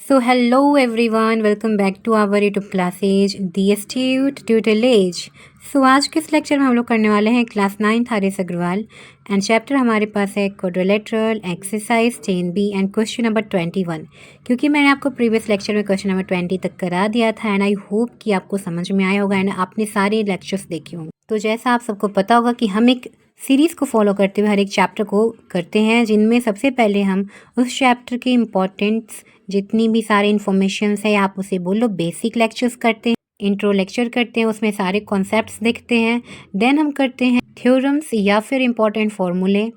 So hello everyone, welcome back to our YouTube classes The Astute Tutelage। सो आज के इस lecture में हम लोग करने वाले हैं class 9 Haris Agarwal and chapter हमारे पास है quadrilateral exercise 10B and question number 21। क्योंकि मैंने आपको प्रीवियस लेक्चर में क्वेश्चन नंबर 20 तक करा दिया था एंड आई होप कि आपको समझ में आया होगा एंड आपने सारे लेक्चर्स देखे होंगे। तो जैसा आप सबको पता होगा कि हम एक सीरीज़ को फॉलो करते हुए हर एक चैप्टर को करते हैं, जिनमें सबसे पहले हम उस चैप्टर के इम्पॉर्टेंट्स जितनी भी सारे इन्फॉर्मेशन है आप उसे बोलो बेसिक लेक्चर्स करते हैं, इंट्रो लेक्चर करते हैं, उसमें सारे कॉन्सेप्ट्स देखते हैं। देन हम करते हैं थ्योरम्स या फिर इम्पॉर्टेंट फार्मूले,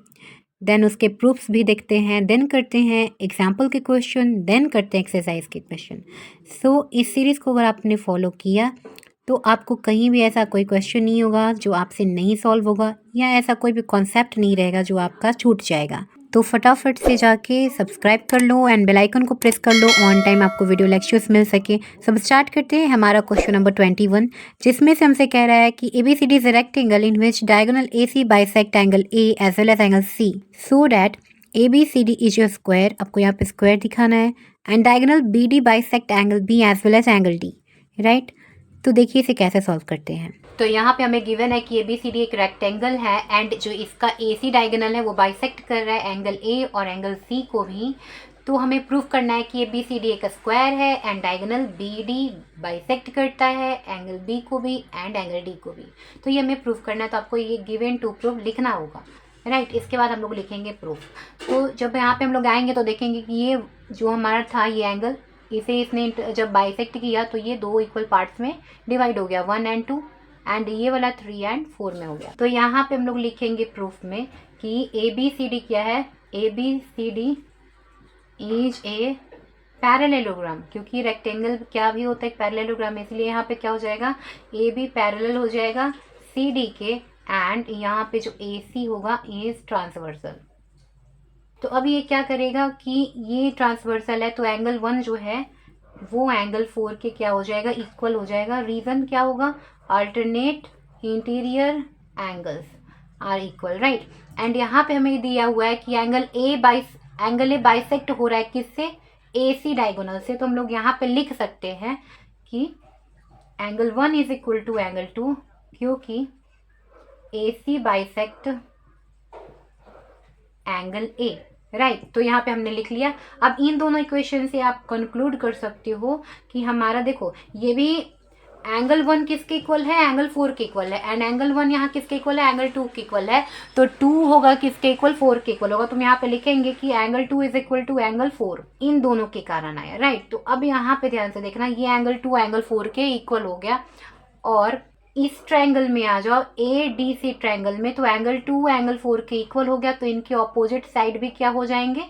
देन उसके प्रूफ्स भी देखते हैं, देन करते हैं एग्जाम्पल के क्वेश्चन, देन करते हैं एक्सरसाइज के क्वेश्चन। सो इस सीरीज़ को अगर आपने फॉलो किया तो आपको कहीं भी ऐसा कोई क्वेश्चन नहीं होगा जो आपसे नहीं सॉल्व होगा या ऐसा कोई भी कॉन्सेप्ट नहीं रहेगा जो आपका छूट जाएगा। तो फटाफट से जाके सब्सक्राइब कर लो एंड बेल आइकन को प्रेस कर लो, ऑन टाइम आपको वीडियो लेक्चर्स मिल सके। सब स्टार्ट करते हैं हमारा क्वेश्चन नंबर 21, जिसमें से हमसे कह रहा है कि ABCD is a rectangle in which diagonal AC bisect angle A as well as angle C so that ABCD is a square. आपको यहाँ पे स्क्वायर दिखाना है and diagonal BD bisect angle B as well as angle D, right. तो देखिए इसे कैसे solve करते हैं। तो यहाँ पे हमें गिवन है कि ABCD एक रेक्टेंगल है एंड जो इसका AC डायगोनल है वो बाइसेक्ट कर रहा है एंगल A और एंगल C को भी। तो हमें प्रूफ करना है कि ABCD एक स्क्वायर है एंड डायगोनल BD बाइसेक्ट करता है एंगल B को भी एंड एंगल D को भी। तो ये हमें प्रूफ करना है, तो आपको ये गिवन टू प्रूफ लिखना होगा, राइट। इसके बाद हम लोग लिखेंगे प्रूफ। तो जब यहाँ पे हम लोग आएंगे तो देखेंगे कि ये जो हमारा था ये एंगल, इसे इसने जब बाइसेक्ट किया तो ये दो इक्वल पार्ट्स में डिवाइड हो गया, 1 and 2 एंड ये वाला 3 and 4 में हो गया। तो यहाँ पे हम लोग लिखेंगे प्रूफ में कि ABCD क्या है, ABCD इज ए पैरेललोग्राम, क्योंकि रेक्टेंगल क्या भी होता है एक पैरेललोग्राम, इसलिए यहाँ पे क्या हो जाएगा AB पैरेलल हो जाएगा CD के एंड यहाँ पे जो AC होगा इज ट्रांसवर्सल। तो अब ये क्या करेगा कि ये ट्रांसवर्सल है तो एंगल 1 जो है वो एंगल 4 के क्या हो जाएगा, इक्वल हो जाएगा। रीज़न क्या होगा, alternate interior angles are equal, right. And यहाँ पे हमें दिया हुआ है कि एंगल ए बाइसेक्ट हो रहा है किससे, AC डायगोनल से। तो हम लोग यहाँ पे लिख सकते हैं कि angle 1 is equal to angle 2, क्योंकि AC bisect angle A, right. तो यहाँ पे हमने लिख लिया। अब इन दोनों इक्वेशन से आप कंक्लूड कर सकते हो कि हमारा देखो ये भी एंगल 1 किसके इक्वल है, एंगल 4 के इक्वल है एंड एंगल 1 यहाँ किसके इक्वल है, एंगल 2 के इक्वल है। तो 2 होगा किसके इक्वल, 4 के इक्वल होगा। तो हम यहाँ पे लिखेंगे कि angle 2 is equal to angle 4, इन दोनों के कारण आया, राइट। तो अब यहाँ पे ध्यान से देखना, ये एंगल 2 एंगल 4 के इक्वल हो गया। और इस ट्रायंगल में आ जाओ ADC ट्रायंगल में, तो एंगल 2 एंगल 4 के इक्वल हो गया, तो इनके ऑपोजिट साइड भी क्या हो जाएंगे,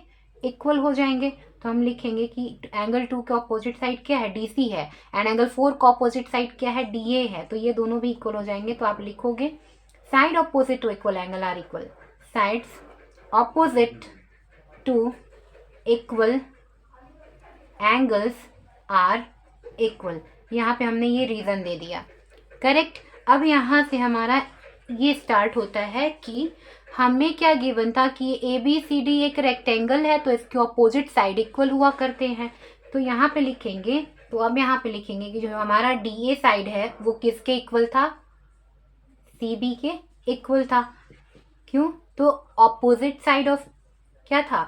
इक्वल हो जाएंगे। तो हम लिखेंगे कि एंगल 2 के ऑपोजिट साइड क्या है, DC है एंड एंगल 4 का ऑपोजिट साइड क्या है, DA है। तो ये दोनों भी इक्वल हो जाएंगे। तो आप लिखोगे side opposite to equal angle are equal, sides opposite to equal angles are equal. यहाँ पे हमने ये रीज़न दे दिया, करेक्ट। अब यहाँ से हमारा ये स्टार्ट होता है कि हमें क्या गिवन था कि ABCD एक रेक्टेंगल है तो इसके ऑपोजिट साइड इक्वल हुआ करते हैं। तो यहाँ पे लिखेंगे, तो अब यहाँ पे लिखेंगे कि जो हमारा DA साइड है वो किसके इक्वल था, CB के इक्वल था। क्यों, तो ऑपोजिट साइड ऑफ क्या था,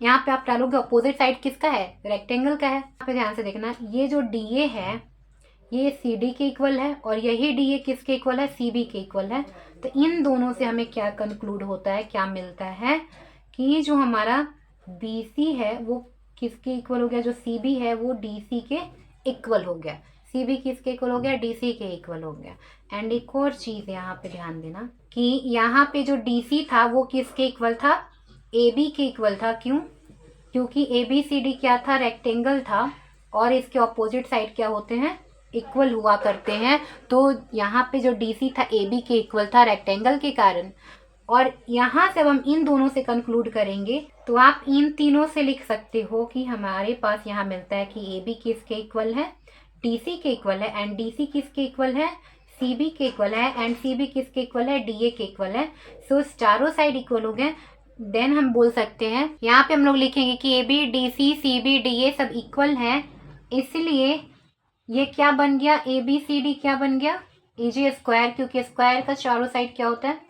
यहाँ पे आप डालोगे ऑपोजिट साइड किसका है, रेक्टेंगल का है। यहाँ पे ध्यान से देखना, ये जो DA है ये CD के इक्वल है और यही DA किसके इक्वल है, CB के इक्वल है। तो इन दोनों से हमें क्या कंक्लूड होता है, क्या मिलता है कि जो हमारा BC है वो किसके इक्वल हो गया, जो CB है वो DC के इक्वल हो गया। CB किसके इक्वल हो गया, DC के इक्वल हो गया। एंड एक और चीज़ यहाँ पे ध्यान देना कि यहाँ पे जो DC था वो किसके इक्वल था, AB के इक्वल था। क्यों, क्योंकि ABCD क्या था, रेक्टेंगल था और इसके ऑपोजिट साइड क्या होते हैं, इक्वल हुआ करते हैं। तो यहाँ पे जो DC था AB के इक्वल था रेक्टेंगल के कारण। और यहाँ से अब हम इन दोनों से कंक्लूड करेंगे तो आप इन तीनों से लिख सकते हो कि हमारे पास यहाँ मिलता है कि AB किसके इक्वल है, DC के इक्वल है एंड DC किसके इक्वल है, CB के इक्वल है एंड CB किसके इक्वल है, DA के इक्वल है। सो चारों साइड इक्वल हो गए। देन हम बोल सकते हैं, यहाँ पे हम लोग लिखेंगे कि A B D C C B D A सब इक्वल हैं, इसलिए ये क्या बन गया, ए बी सी डी क्या बन गया, ए जी स्क्वायर, क्योंकि स्क्वायर का चारों साइड क्या होता है,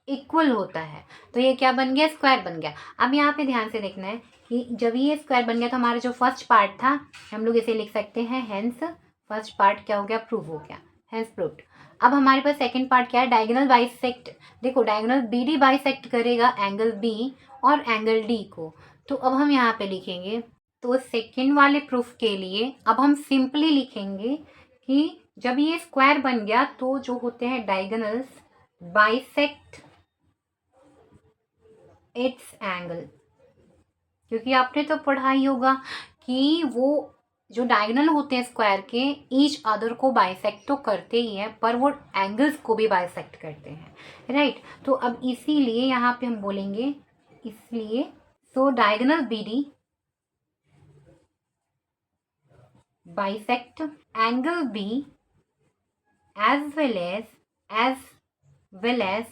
इक्वल होता है, तो ये क्या बन गया, स्क्वायर बन गया। अब यहाँ पे ध्यान से देखना है कि जब ये स्क्वायर बन गया तो हमारा जो फर्स्ट पार्ट था हम लोग इसे लिख सकते हैं, हेंस फर्स्ट पार्ट क्या हो गया, प्रूव हो गया, हेंस प्रूव्ड। अब हमारे पास सेकंड पार्ट क्या है, डायगोनल बाइसेक्ट। देखो डायगोनल बी डी बाइसेक्ट करेगा एंगल बी और एंगल डी को, तो अब हम यहाँ पे लिखेंगे, तो सेकंड वाले प्रूफ के लिए अब हम सिंपली लिखेंगे कि जब ये स्क्वायर बन गया तो जो होते हैं डायगोनल्स बाइसेक्ट इट्स एंगल, क्योंकि आपने तो पढ़ा ही होगा कि वो जो डायगोनल होते हैं स्क्वायर के ईच अदर को बाइसेक्ट तो करते ही हैं, पर वो एंगल्स को भी बाइसेक्ट करते हैं, राइट। तो अब इसीलिए यहाँ पे हम बोलेंगे, इसलिए so diagonal B D bisect angle B as well as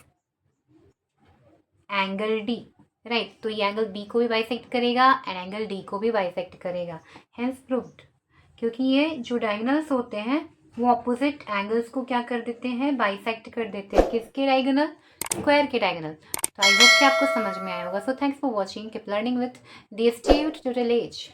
angle D, right. तो ये एंगल बी को भी बाइसेक्ट करेगा एंड एंगल डी को भी बाइसेक्ट करेगा, हेंस प्रूव्ड। क्योंकि ये जो डायगोनल्स होते हैं वो ऑपोजिट एंगल्स को क्या कर देते हैं, बाइसेक्ट कर देते हैं, किसके डायगोनल, स्क्वायर के डायगोनल। तो आई होप कि आपको समझ में आया होगा। So thanks for watching, keep learning with DSTU tutorial as.